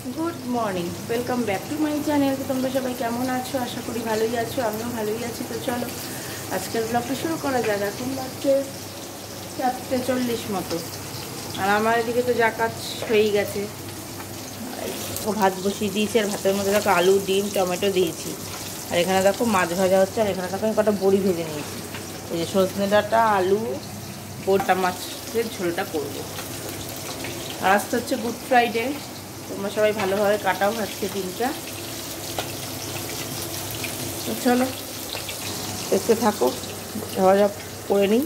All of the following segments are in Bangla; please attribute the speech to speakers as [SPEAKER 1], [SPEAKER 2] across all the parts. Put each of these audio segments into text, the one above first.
[SPEAKER 1] Good morning welcome back to my channel. तो तुम्हारा सबाई केमन आछो? आशा करी भालोई आछो, आमिও भालोई आछि। तो चलो आजकेर ब्लगटा शुरू करा जाक। এখন বাজছে 4:40 মতো, আর আমার এদিকে তো যা কাজ হয়েই গেছে। ও ভাত বসিয়ে দিয়েছি, আর ভাতের মধ্যে দেখো আলু ডিম টমেটো দিয়েছি, আর এখানে দেখো মাছ ভাজা হচ্ছে, আর এখানে দেখো আমি কটা বড়ি ভেজে নিয়েছি। এই যে সজনে ডাঁটা আলু বোটা মাছের ঝোলটা করবো। আর আজকে হচ্ছে গুড ফ্রাইডে, তোমরা সবাই ভালোভাবে কাটাও আজকে দিনটা। তো চলো দেখতে থাকো, ভাজা করে নিই।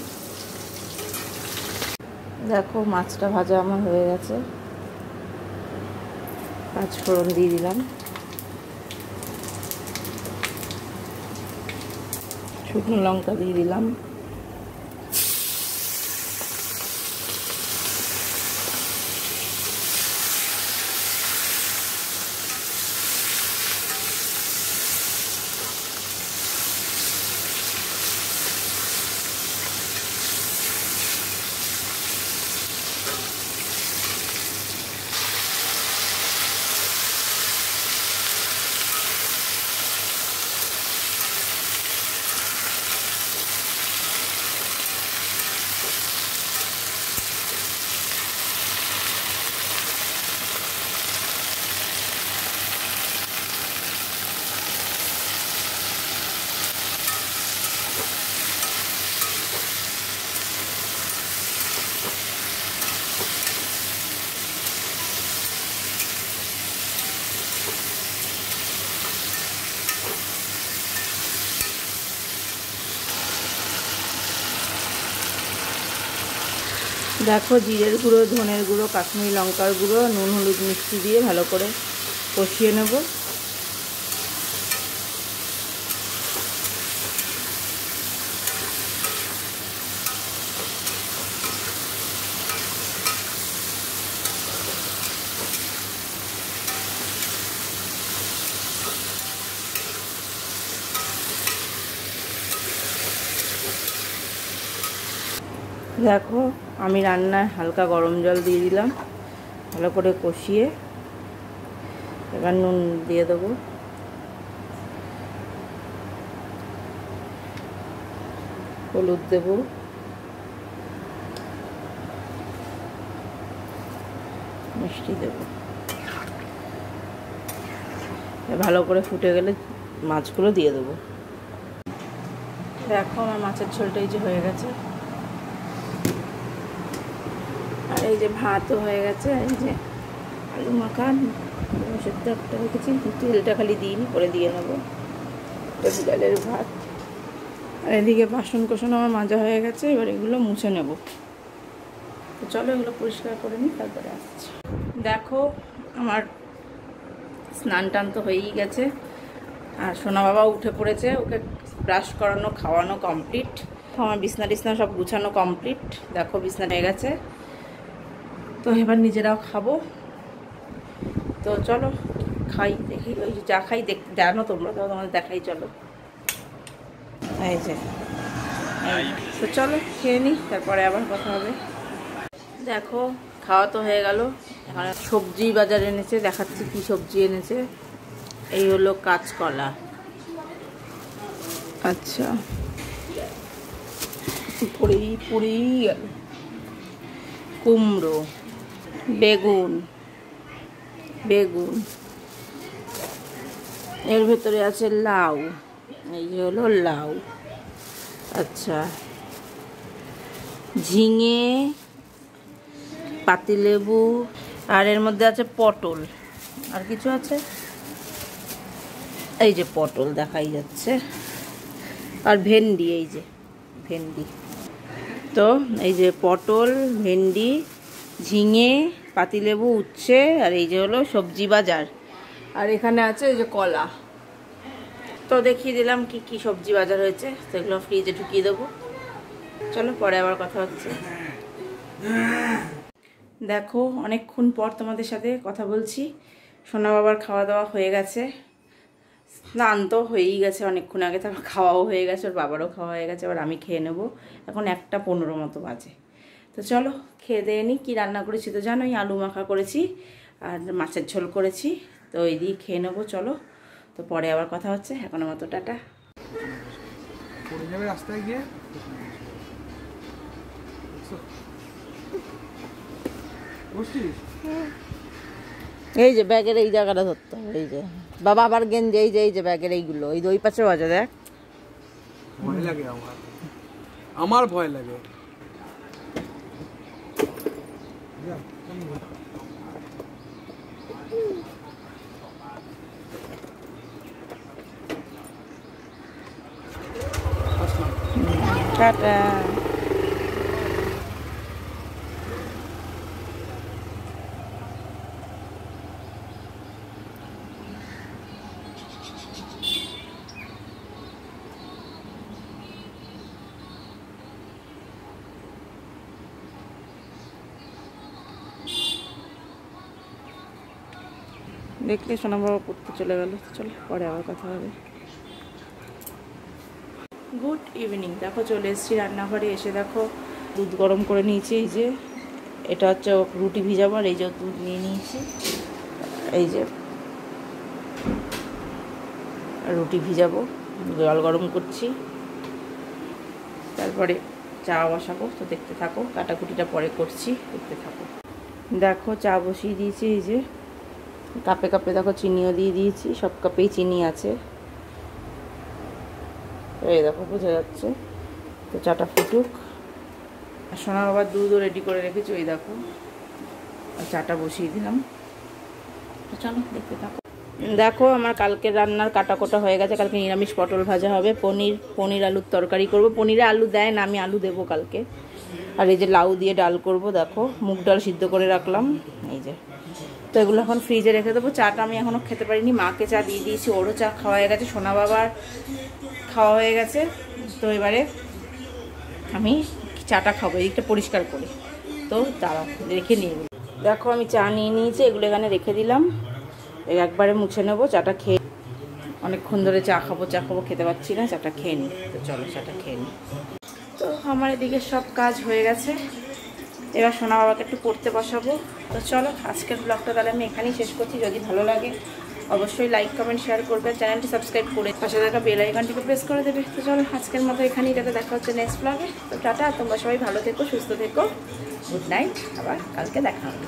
[SPEAKER 1] দেখো মাছটা ভাজা আমার হয়ে গেছে, পাঁচ ফোড়ন দিয়ে দিলাম, শুকনো লঙ্কা দিয়ে দিলাম, দেখো জিরের গুঁড়ো ধনের গুঁড়ো কাশ্মীরি লঙ্কার গুঁড়ো নুন হলুদ মিষ্টি দিয়ে ভালো করে কষিয়ে নেব। দেখো আমি রান্নায় হালকা গরম জল দিয়ে দিলাম, ভালো করে কষিয়ে এবার নুন দিয়ে দেবো, হলুদ দেব, মিষ্টি দেব। ভালো করে ফুটে গেলে মাছগুলো দিয়ে দেবো। দেখো আমার মাছের ঝোলটা এই যে হয়ে গেছে, আর এই যে ভাতও হয়ে গেছে। এই যে আলু মাখা সেদ্ধ একটা রেখেছি, তেলটা খালি দিইনি, করে দিয়ে নেবো। ডালের ভাত, আর এদিকে বাসন কোসন আমার মাজা হয়ে গেছে, এবার এগুলো মুছে নেব। তো চলো এগুলো পরিষ্কার করে নিই, তারপরে আসছি। দেখো আমার স্নান টান তো হয়েই গেছে, আর সোনা বাবা উঠে পড়েছে, ওকে ব্রাশ করানো খাওয়ানো কমপ্লিট। আমার বিছনা টিছনা সব গুছানো কমপ্লিট। দেখো বিছনা হয়ে গেছে, তো এবার নিজেরাও খাবো। তো চলো খাই, দেখি ওই যা খাই জানো তোমরা, তো তোমাদের দেখাই। চলো এই যে, তো চলো খেয়ে নিই, তারপরে আবার কথা হবে। দেখো খাওয়া তো হয়ে গেল। এখানে সবজি বাজার এনেছে, দেখাচ্ছি কি সবজি এনেছে। এই হলো কাঁচকলা, আচ্ছা পুরি গেল, কুমড়ো, বেগুন, এর ভেতরে আছে লাউ, এই যে হলো লাউ, আচ্ছা ঝিঙে, পাতিলেবু, আর এর মধ্যে আছে পটল, আর কিছু আছে, এই যে পটল দেখাই যাচ্ছে, আর ভেন্ডি, এই যে ভেন্ডি। তো এই যে পটল, ভেন্ডি, ঝিঙে, পাতিলেবু, উচ্ছে, আর এই যে হলো সবজি বাজার। আর এখানে আছে এই যে কলা। তো দেখিয়ে দিলাম কি কি সবজি বাজার হয়েছে, সেগুলো ফ্রিজে ঢুকিয়ে দেবো। চলো পরে আবার কথা হচ্ছে। দেখো অনেকক্ষণ পর তোমাদের সাথে কথা বলছি। সোনা বাবার খাওয়া দাওয়া হয়ে গেছে, স্নান তো হয়েই গেছে অনেকক্ষণ আগে, তারপর খাওয়াও হয়ে গেছে, ওর বাবারও খাওয়া হয়ে গেছে, এবার আমি খেয়ে নেবো। এখন 1:15 মতো বাজে। তো চলো খেয়ে দিয়ে নিই। কী রান্না করেছি তো জানোই, আলু মাখা করেছি, আর মাছের ঝোল করেছি, তো ওই দিয়ে খেয়ে নেবো। চলো, তো পরে আবার কথা হচ্ছে, এখনো মতো টাটা।
[SPEAKER 2] পড়ে যাবে রাস্তায় গিয়ে।
[SPEAKER 1] এই যে ব্যাগের এই জায়গাটা ধরতে হবে, এই যে বাবা আবার গেঞ্জি, এই যে ব্যাগের এইগুলো, এই ওই পাশেও আছে, দেখ।
[SPEAKER 2] ভয় লাগে আমার ভয় লাগে।
[SPEAKER 1] টাটা। দেখলে সোনা বাবা পড়তে চলে গেল, চলো পরে আবার কথা হবে। Good evening. দেখো চলে এসেছি রান্নাঘরে, এসে দেখো দুধ গরম করে নিয়েছি। এই যে এটা হচ্ছে রুটি ভিজাবো, আর এই যে দুধ নিয়ে নিয়েছি, এই যে রুটি ভিজাবো, জল গরম করছি, তারপরে চা বসাবো। তো দেখতে থাকো, কাটাকুটিটা পরে করছি, দেখতে থাকো। দেখো চা বসিয়ে দিয়েছি, এই যে কাপে কাপে দেখো চিনিও দিয়ে দিয়েছি, সব কাপেই চিনি আছে, এই দেখো বোঝা যাচ্ছে। তো চাটা ফুটুক। আর সোনা বাবার দুধও রেডি করে রেখেছি, ওই দেখো, আর চাটা বসিয়ে দিলাম। তো চলো দেখতে থাকো। দেখো আমার কালকে রান্নার কাটাকোটা হয়ে গেছে। কালকে নিরামিষ পটল ভাজা হবে, পনির আলুর তরকারি করব। পনিরে আলু দেয় না, আমি আলু দেবো কালকে। আর এই যে লাউ দিয়ে ডাল করব। দেখো মুগ ডাল সিদ্ধ করে রাখলাম, এই যে। তো এগুলো এখন ফ্রিজে রেখে দেবো। চাটা আমি এখনও খেতে পারিনি, মাকে চা দিয়ে দিয়েছি, ওরও চা খাওয়া হয়ে গেছে, সোনা বাবার খাওয়া হয়ে গেছে। তো এবারে আমি চাটা খাবো, এদিকটা পরিষ্কার করি। তো দাঁড়াও, রেখে নিয়ে দেখো আমি চা নিয়ে নিয়েছি, এগুলো এখানে রেখে দিলাম, একবারে মুছে নেবো। চাটা খেয়ে অনেকক্ষণ ধরে চা খাবো খেতে পাচ্ছি না, চাটা খেয়ে নিই। তো চলো চাটা খেয়ে নিই। তো আমার এদিকে সব কাজ হয়ে গেছে, এবার সোনা বাবাকে একটু পড়তে বসাবো। তো চলো আজকের ব্লগটা তাহলে আমি এখানেই শেষ করছি। যদি ভালো লাগে অবশ্যই লাইক কমেন্ট শেয়ার করবে, চ্যানেলটি সাবস্ক্রাইব করে পাশে থাকা বেল আইকনটিকে প্রেস করে দেবে। তো চলো আজকের মতো এখানেই, যাতে দেখা হচ্ছে নেক্সট ব্লগে। তো টাটা, তোমরা সবাই ভালো থেকো, সুস্থ থেকো, গুড নাইট, আবার কালকে দেখা হবে।